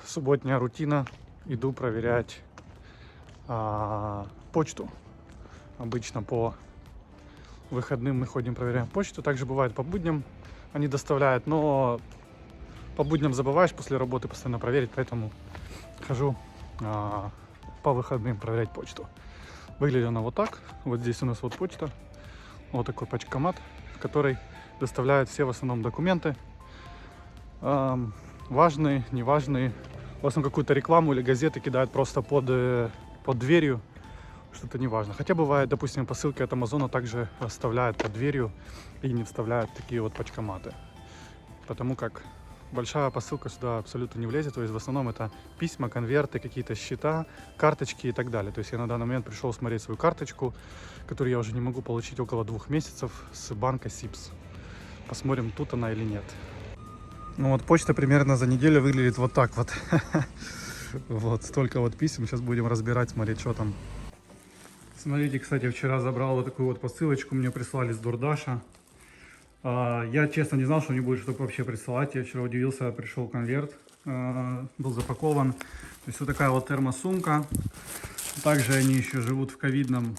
субботняя рутина. Иду проверять почту. Обычно по выходным мы ходим, проверяем почту. Также бывает по будням они доставляют, но по будням забываешь после работы постоянно проверить, поэтому хожу по выходным проверять почту. Выглядит она вот так. Вот здесь у нас вот почта. Вот такой почкомат, в который доставляют все в основном документы. Важные, неважные. В основном какую-то рекламу или газеты кидают просто под дверью. Что-то неважно. Хотя бывает, допустим, посылки от Амазона также оставляют под дверью и не вставляют такие вот почкоматы. Потому как большая посылка сюда абсолютно не влезет. То есть в основном это письма, конверты, какие-то счета, карточки и так далее. То есть я на данный момент пришел смотреть свою карточку, которую я уже не могу получить около 2 месяцев с банка Сибс. Посмотрим, тут она или нет. Ну вот почта примерно за неделю выглядит вот так вот. Вот столько вот писем. Сейчас будем разбирать, смотреть, что там. Смотрите, кстати, вчера забрал вот такую вот посылочку. Мне прислали с Дурдаша. Я, честно, не знал, что они будут что-то вообще присылать. Я вчера удивился, пришел конверт, был запакован. То есть вот такая вот термосумка. Также они еще живут в ковидном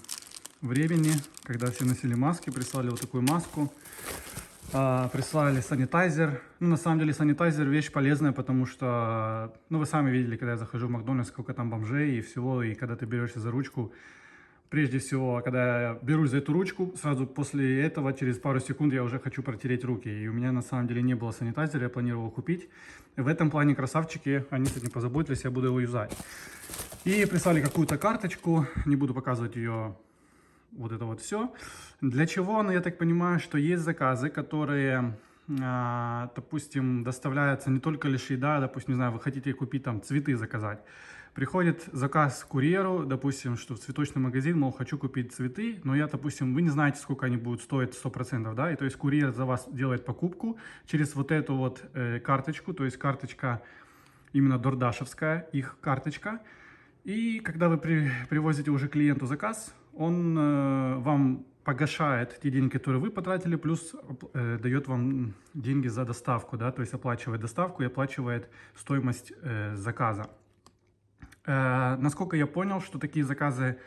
времени, когда все носили маски. Прислали вот такую маску. Прислали санитайзер. Ну, на самом деле, санитайзер вещь полезная, потому что, ну, вы сами видели, когда я захожу в Макдональдс, сколько там бомжей и всего, и когда ты берешься за ручку. Прежде всего, когда я берусь за эту ручку, сразу после этого, через пару секунд, я уже хочу протереть руки. И у меня, на самом деле, не было санитайзера, я планировал купить. В этом плане красавчики, они с этим позаботились, я буду его юзать. И прислали какую-то карточку, не буду показывать ее. Вот это вот все. Для чего? Ну, я так понимаю, что есть заказы, которые, допустим, доставляются не только лишь еда, допустим, не знаю, вы хотите купить там цветы заказать. Приходит заказ курьеру, допустим, что в цветочный магазин, мол, хочу купить цветы, но я, допустим, вы не знаете, сколько они будут стоить 100%, да, и то есть курьер за вас делает покупку через вот эту вот карточку, то есть карточка именно дордашевская, их карточка. И когда вы привозите уже клиенту заказ, он вам погашает те деньги, которые вы потратили, плюс дает вам деньги за доставку, да, то есть оплачивает доставку и оплачивает стоимость заказа. Насколько я понял, что такие заказы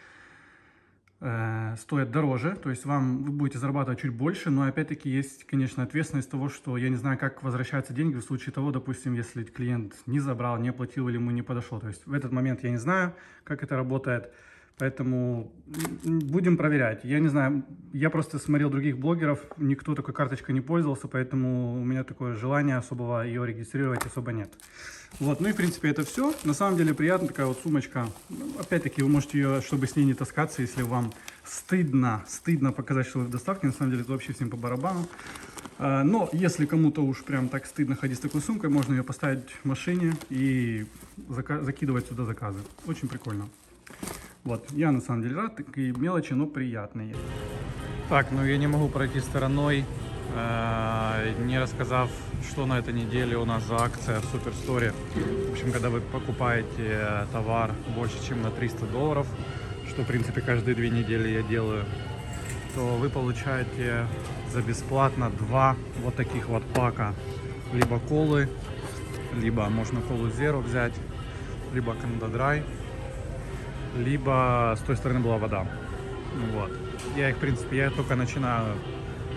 стоят дороже, то есть вы будете зарабатывать чуть больше, но опять-таки есть, конечно, ответственность того, что я не знаю, как возвращаются деньги в случае того, допустим, если клиент не забрал, не оплатил или ему не подошел. То есть в этот момент я не знаю, как это работает, поэтому будем проверять. Я не знаю, я просто смотрел других блогеров, никто такой карточкой не пользовался, поэтому у меня такое желание особого ее регистрировать особо нет. Вот, ну и в принципе это все. На самом деле приятно, такая вот сумочка. Опять-таки вы можете ее, чтобы с ней не таскаться, если вам стыдно показать, что вы в доставке. На самом деле это вообще всем по барабану. Но если кому-то уж прям так стыдно ходить с такой сумкой, можно ее поставить в машине и закидывать сюда заказы. Очень прикольно. Вот, я на самом деле рад, такие мелочи, но приятные. Так, ну я не могу пройти стороной, не рассказав, что на этой неделе у нас за акция в Суперсторе. В общем, когда вы покупаете товар больше, чем на $300, что в принципе каждые 2 недели я делаю, то вы получаете за бесплатно 2 вот таких вот пака. Либо колы, либо можно колу Zero взять, либо Canada Dry, либо с той стороны была вода. Вот. Я их, в принципе, я только начинаю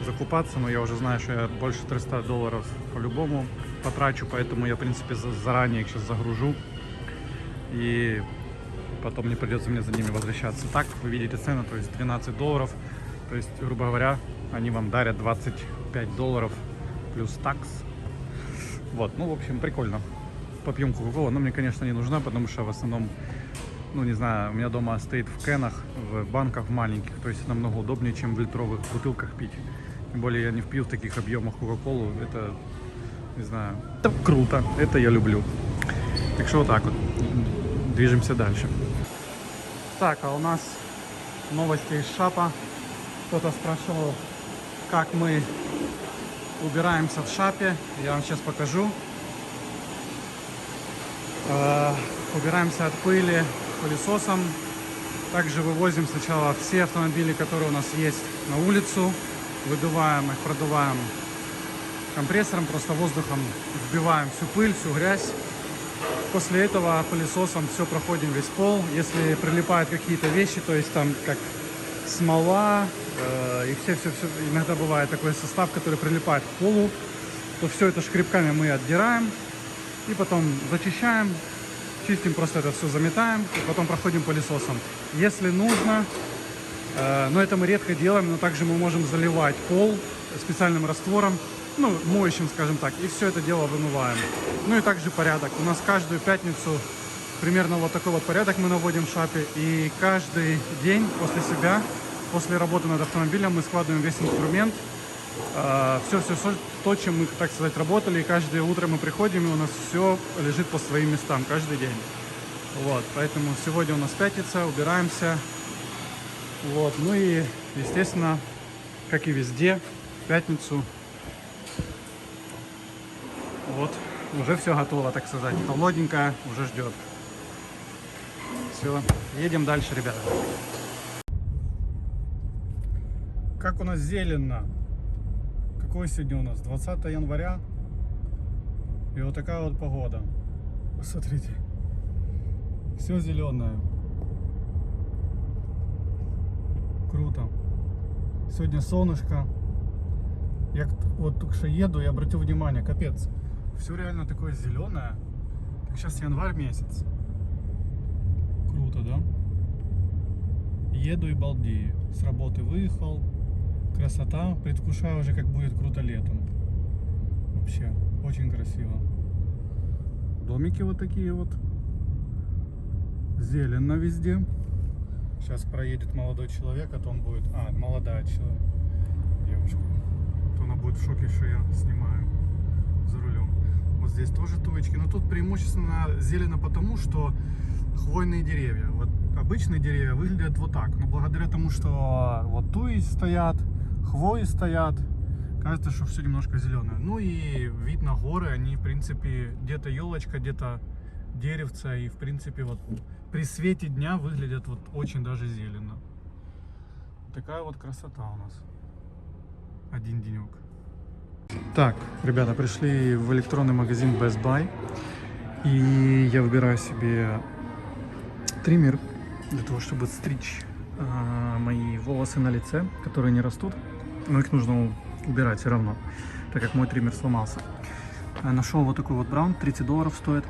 закупаться, но я уже знаю, что я больше $300 по-любому потрачу, поэтому я, в принципе, заранее их сейчас загружу, и потом не придется мне за ними возвращаться. Так, вы видите цену, то есть $12, то есть, грубо говоря, они вам дарят $25 плюс такс. Вот, ну, в общем, прикольно. Попьем кока-колу, но мне, конечно, не нужна, потому что в основном, ну, не знаю, у меня дома стоит в кенах, в банках маленьких, то есть намного удобнее, чем в литровых бутылках пить. Тем более я не впью в таких объемах кока-колу, это, не знаю, это круто, это я люблю. Так что вот так вот, движемся дальше. Так, а у нас новости из Шапа. Кто-то спрашивал, как мы убираемся в Шапе, я вам сейчас покажу. Убираемся от пыли пылесосом. Также вывозим сначала все автомобили, которые у нас есть, на улицу. Выдуваем их, продуваем компрессором, просто воздухом вбиваем всю пыль, всю грязь. после этого пылесосом все проходим весь пол. Если прилипают какие-то вещи, то есть там как смола и все, иногда бывает такой состав, который прилипает к полу, то все это шкребками мы отдираем и потом зачищаем, чистим, просто это все заметаем и потом проходим пылесосом. Если нужно, но это мы редко делаем, но также мы можем заливать пол специальным раствором, ну, моющим, скажем так, и все это дело вымываем. Ну и также порядок. У нас каждую пятницу примерно вот такой вот порядок мы наводим в шапе, и каждый день после себя, после работы над автомобилем мы складываем весь инструмент, все, то, чем мы, так сказать, работали, и каждое утро мы приходим, и у нас все лежит по своим местам, каждый день. Вот, поэтому сегодня у нас пятница, убираемся. Вот, ну и, естественно, как и везде, в пятницу, вот, уже все готово, так сказать, холодненькое уже ждет. Все, едем дальше, ребята. Как у нас зелено. Какой сегодня у нас? 20 января. И вот такая вот погода. Посмотрите. Все зеленое. Круто. Сегодня солнышко. Я вот только что еду и обратил внимание, капец. Все реально такое зеленое. Сейчас январь месяц. Круто, да? Еду и балдею. С работы выехал. Красота. Предвкушаю уже, как будет круто летом. Вообще, очень красиво. Домики вот такие вот. Зелено везде. Сейчас проедет молодой человек, а то он будет... молодая девушка. То она будет в шоке, что я снимаю за рулем. Вот здесь тоже туечки. Но тут преимущественно зелено потому, что хвойные деревья. Вот обычные деревья выглядят вот так. Но благодаря тому, что вот туи стоят, хвои стоят, кажется, что все немножко зеленое. Ну и видно горы, они в принципе где-то елочка, где-то деревца. И в принципе вот при свете дня выглядят вот очень даже зелено. Такая вот красота у нас. Один денек. Так, ребята, пришли в электронный магазин Best Buy. И я выбираю себе триммер для того, чтобы стричь мои волосы на лице, которые не растут. Но их нужно убирать все равно, так как мой триммер сломался. Нашел вот такой вот браун, $30 стоит.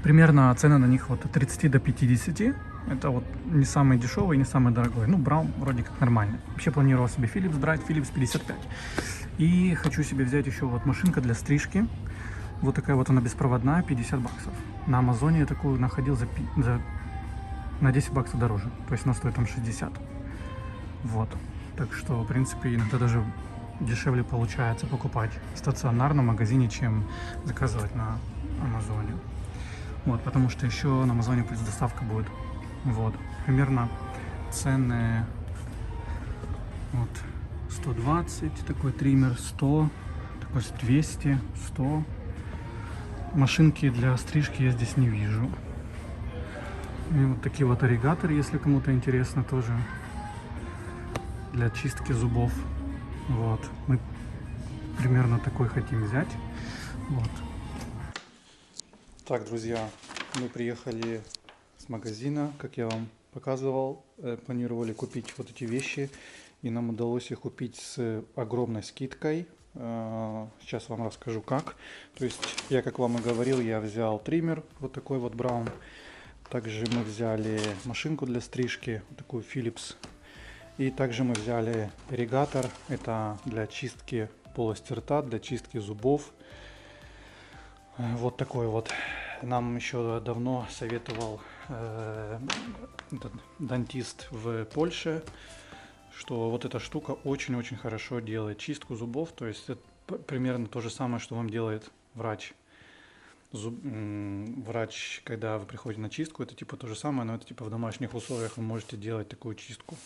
Примерно цены на них от 30 до 50. Это вот не самый дешевый, не самый дорогой. Ну, браун вроде как нормальный. Вообще планировал себе Philips брать, Philips 55. И хочу себе взять еще вот машинка для стрижки. Вот такая вот она беспроводная, $50. На Амазоне я такую находил на $10 дороже. То есть она стоит там 60. Вот. Так что, в принципе, иногда даже дешевле получается покупать в стационарном магазине, чем заказывать на Амазоне. Вот, потому что еще на Амазоне плюс доставка будет. Вот. Примерно цены вот 120, такой триммер 100, такой 200, 100. Машинки для стрижки я здесь не вижу. И вот такие вот аллигаторы, если кому-то интересно, тоже для чистки зубов. Вот. Мы примерно такой хотим взять. Вот. Так, друзья, мы приехали с магазина, как я вам показывал. Планировали купить вот эти вещи, и нам удалось их купить с огромной скидкой. Сейчас вам расскажу как. То есть я, как вам и говорил, я взял триммер, вот такой вот браун. Также мы взяли машинку для стрижки, вот такую Philips. И также мы взяли ирригатор, это для чистки полости рта, для чистки зубов. Вот такой вот. Нам еще давно советовал дантист в Польше, что вот эта штука очень-очень хорошо делает чистку зубов. То есть это примерно то же самое, что вам делает врач. Врач, когда вы приходите на чистку, это типа то же самое, но это типа в домашних условиях вы можете делать такую чистку.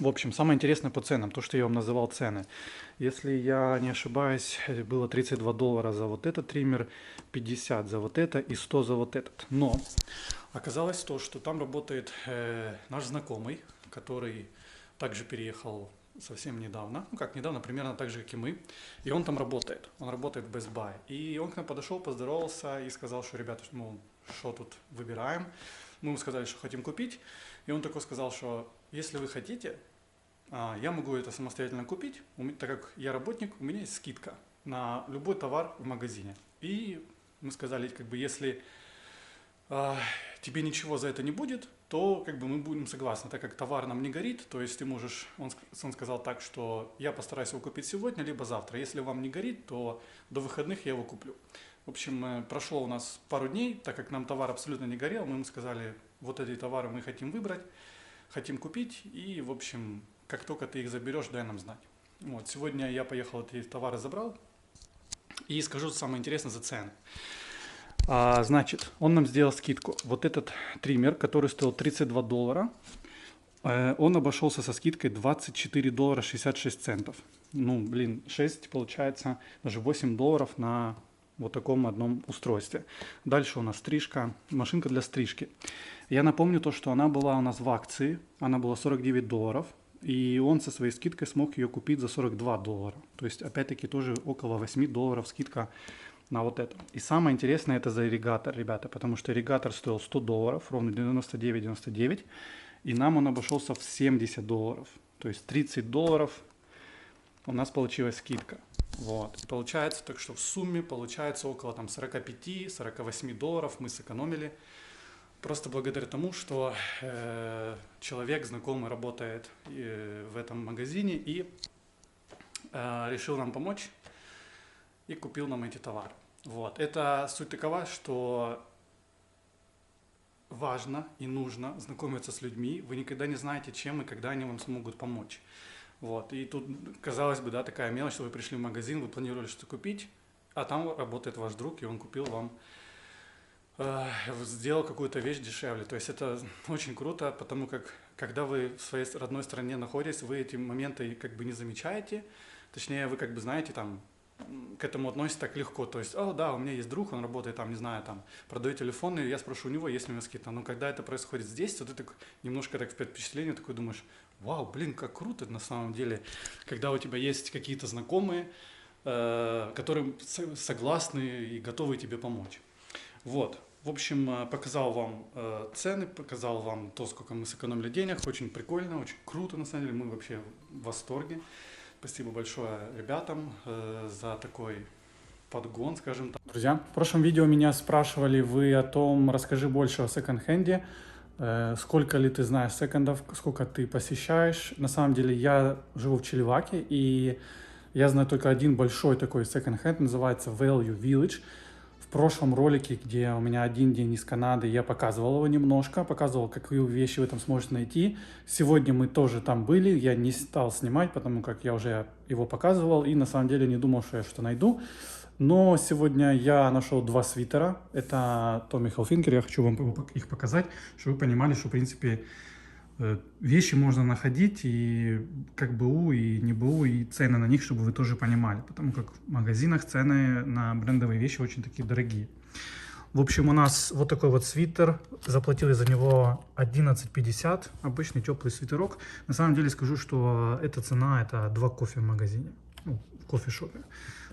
В общем, самое интересное по ценам, то, что я вам называл цены. Если я не ошибаюсь, было $32 за вот этот триммер, 50 за вот это и 100 за вот этот. Но оказалось то, что там работает наш знакомый, который также переехал совсем недавно, ну как недавно, примерно так же, как и мы, и он там работает, он работает в Best Buy, и он к нам подошел, поздоровался и сказал, что, ребята, мол, что тут выбираем, мы ему сказали, что хотим купить, и он такой сказал, что если вы хотите, я могу это самостоятельно купить, так как я работник, у меня есть скидка на любой товар в магазине, и мы сказали, как бы, если тебе ничего за это не будет, то как бы мы будем согласны, так как товар нам не горит, то есть ты можешь, он сказал так, что я постараюсь его купить сегодня, либо завтра, если вам не горит, то до выходных я его куплю. В общем, прошло у нас пару дней, так как нам товар абсолютно не горел, мы ему сказали, вот эти товары мы хотим выбрать, хотим купить, и в общем, как только ты их заберешь, дай нам знать. Вот, сегодня я поехал эти товары забрал, и скажу самое интересное за цены. Значит, он нам сделал скидку. Вот этот триммер, который стоил $32, он обошелся со скидкой $24.66. Ну, блин, 6 получается, даже $8 на вот таком одном устройстве. Дальше у нас стрижка, машинка для стрижки. Я напомню то, что она была у нас в акции, она была $49, и он со своей скидкой смог ее купить за $42. То есть, опять-таки, тоже около $8 скидка на вот это. И самое интересное это за ирригатор, ребята, потому что ирригатор стоил $100, ровно 99,99, и нам он обошелся в $70. То есть $30 у нас получилась скидка. Вот. И получается, так что в сумме получается около там 45-48 долларов мы сэкономили. Просто благодаря тому, что человек знакомый работает в этом магазине и решил нам помочь и купил нам эти товары. Вот. Это суть такова, что важно и нужно знакомиться с людьми. Вы никогда не знаете, чем и когда они вам смогут помочь. Вот. И тут, казалось бы, да, такая мелочь, что вы пришли в магазин, вы планировали что-то купить, а там работает ваш друг, и он купил вам, сделал какую-то вещь дешевле. То есть это очень круто, потому как, когда вы в своей родной стране находитесь, вы эти моменты как бы не замечаете, точнее, вы как бы знаете, там, к этому относится так легко, то есть, о, да, у меня есть друг, он работает там, не знаю, там, продает телефоны, я спрошу у него, есть ли у него скидка, но когда это происходит здесь, то ты так, немножко так впечатление, такой думаешь, вау, блин, как круто на самом деле, когда у тебя есть какие-то знакомые, которые согласны и готовы тебе помочь. Вот, в общем, показал вам цены, показал вам то, сколько мы сэкономили денег, очень прикольно, очень круто, на самом деле, мы вообще в восторге. Спасибо большое ребятам за такой подгон, скажем так. Друзья, в прошлом видео меня спрашивали вы о том, расскажи больше о секонд-хенде, сколько ли ты знаешь секондов, сколько ты посещаешь. На самом деле я живу в Челеваке, и я знаю только один большой такой секонд-хенд, называется Value Village. В прошлом ролике, где у меня один день из Канады, я показывал его немножко, показывал, какие вещи вы там сможете найти. Сегодня мы тоже там были, я не стал снимать, потому как я уже его показывал и на самом деле не думал, что я что-то найду. Но сегодня я нашел 2 свитера, это Tommy Hilfiger, я хочу вам их показать, чтобы вы понимали, что в принципе вещи можно находить и как БУ, и не БУ, и цены на них, чтобы вы тоже понимали, потому как в магазинах цены на брендовые вещи очень такие дорогие. В общем, у нас вот такой вот свитер, заплатили за него $11.50, обычный теплый свитерок. На самом деле скажу, что эта цена, это 2 кофе в магазине, ну, в кофешопе,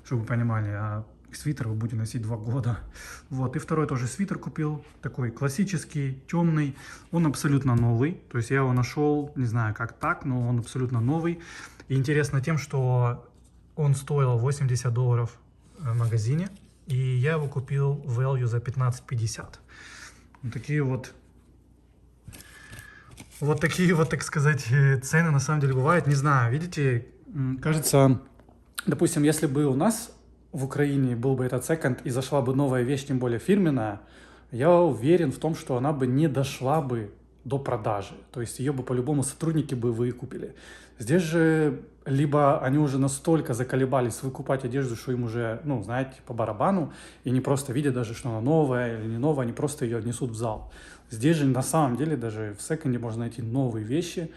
чтобы вы понимали, а свитер вы будете носить 2 года. Вот, и второй тоже свитер купил, такой классический, темный, он абсолютно новый, то есть я его нашел, не знаю как так, но он абсолютно новый. И интересно тем, что он стоил $80 в магазине, и я его купил в Value за $15.50. Вот такие вот, так сказать, цены на самом деле бывают, не знаю, видите, кажется, допустим, если бы у нас в Украине был бы этот секонд и зашла бы новая вещь, тем более фирменная, я уверен в том, что она бы не дошла бы до продажи. То есть ее бы по-любому сотрудники бы выкупили. Здесь же либо они уже настолько заколебались выкупать одежду, что им уже, ну, знаете, по барабану, и не просто видят даже, что она новая или не новая, они просто ее несут в зал. Здесь же на самом деле даже в секонде можно найти новые вещи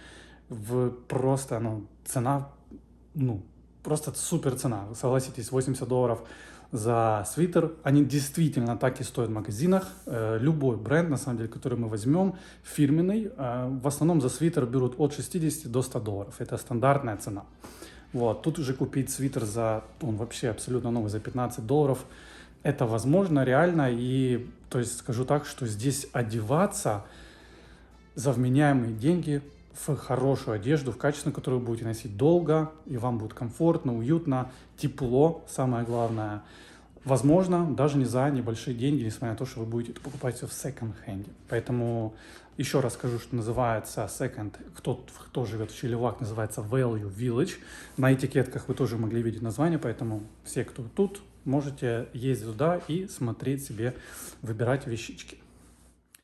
в просто, ну, цена, ну, просто супер цена, согласитесь, $80 за свитер. Они действительно так и стоят в магазинах. Любой бренд, на самом деле, который мы возьмем, фирменный, в основном за свитер берут от 60 до 100 долларов. Это стандартная цена. Вот. Тут уже купить свитер он вообще абсолютно новый, за 15 долларов. Это возможно, реально. И, то есть, скажу так, что здесь одеваться за вменяемые деньги в хорошую одежду, в качественную, которую вы будете носить долго, и вам будет комфортно, уютно, тепло, самое главное. Возможно, даже не за небольшие деньги, несмотря на то, что вы будете это покупать все в секонд-хенде. Поэтому еще раз скажу, что называется секонд, кто живет в Чилевак, называется Value Village. На этикетках вы тоже могли видеть название, поэтому все, кто тут, можете ездить туда и смотреть себе, выбирать вещички.